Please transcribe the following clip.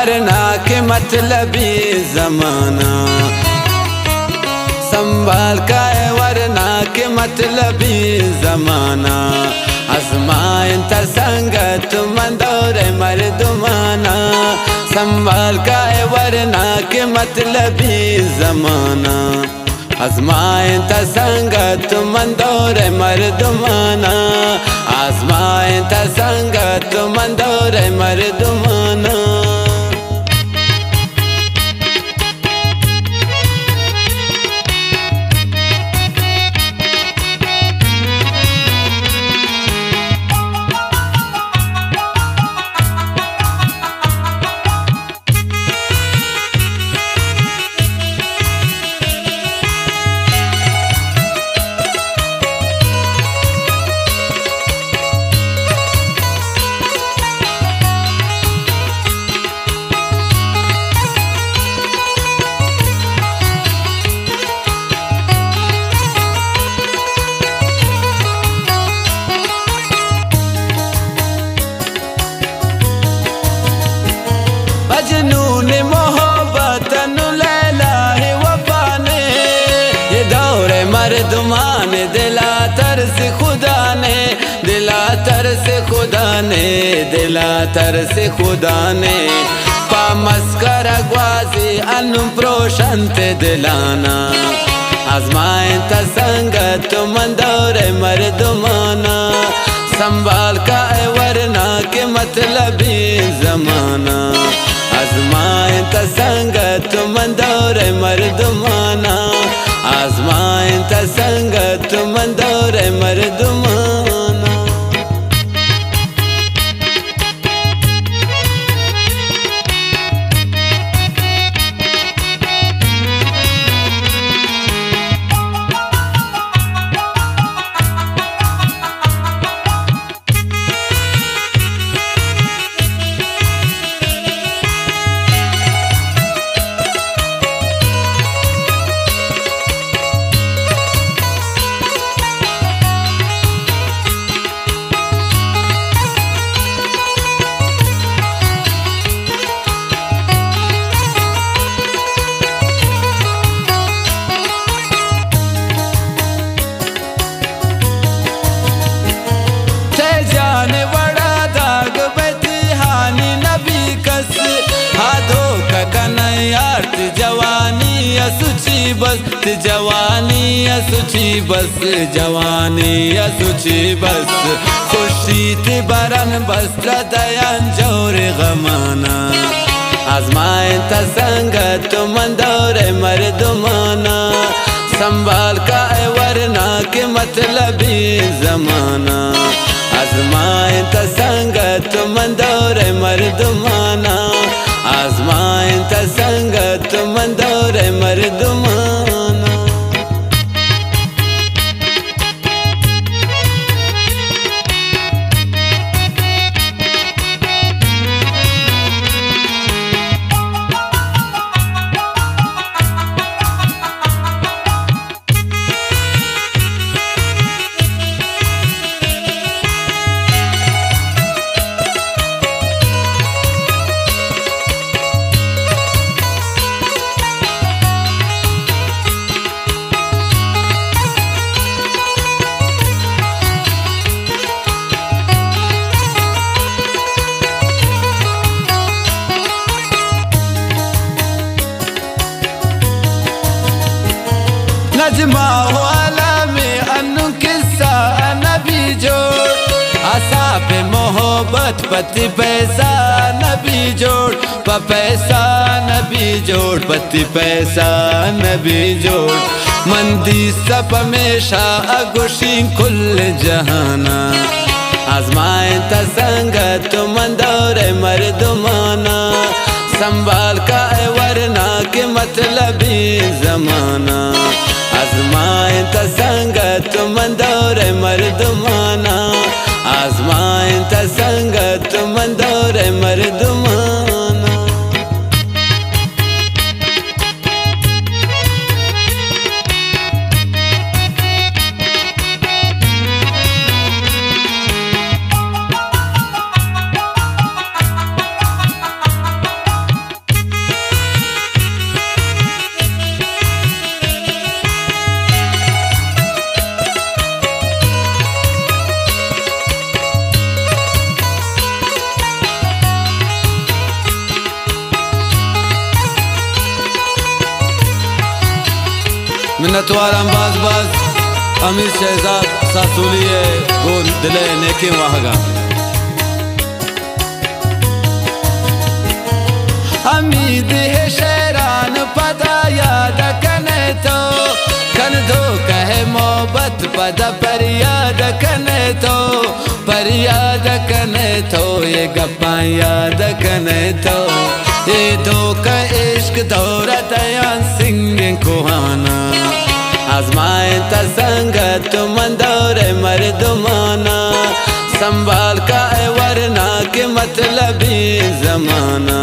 वरना के मतलबी जमाना, संभाल का है वरना के मतलबी जमाना। आजमाइन ता संगत मंदोरे मर्दुमाना, संभाल का है वरना के मतलबी जमाना। आजमाइन ता संगत मंदोरे मर्दुमाना, आजमाइन ता संगत मंदोरे मर्दुमाना। मजनून मोहब्बत लैला है वफा ने, ये दौरे मर्दुमान दिला तरस खुदा ने, दिला तरस खुदा ने, दिला तरस खुदा ने। पामस्कर ग्वाजी अनुप्रोशंत दिलाना, आजमाइन ता संगत मंदोरे मर्दुमाना। संभाल का है वरना के मतलबी जमाना, आजमाइन ता संगत मंदोरे मर्दुमाना, आजमाइन ता संगत मंदोरे मर्दुमाना। जाने बड़ा दाग बतिहानी नबी कस, हाथों का कन्हैयार्थ जवानी असुची बस, जवानी असुची बस, जवानी असुची बस। खुशी थी बरन बस दयान जोर गमाना, आजमाइन ता संगत मंदोरे मर्दुमाना। संभाल का है वरना के मतलबी जमाना, आजमाइन ता संगत मंदोरे मर्दुमाना, आजमाइन ता संगत मंदोरे मर्दुमाना। नजमा वाला में अनु किस्सा नबी जोड़, आसा पे मोहब्बत पति पैसा नबी जोड़, पैसा नबी जोड़, पति पैसा नबी जोड़। मंदी सब हमेशा अगुशी कुल जहाना, आजमाइन ता संगत मंदोरे मर्दुमाना। संभाल का है वरना के मतलबी जमाना, आजमाइन ता संगत मंदोरे मर्दुमाना, आजमाइन ता संगत मंदोरे मर्दुमाना। कोतवाल अंबाज बाज अमीर शहजाद सासूलिए गोल दिले नेके वाहगा अमीद है शहरान पदा याद कने तो कन दो कहे मोहब्बत पदा पर याद कने तो पर याद कने तो ये गप्पा याद कने तो ये दो का इश्क दौरा दयान सिंह कुहाना आजमाए तसंगत मंदौरे मर्दमाना संभाल का वरना के मतलबी जमाना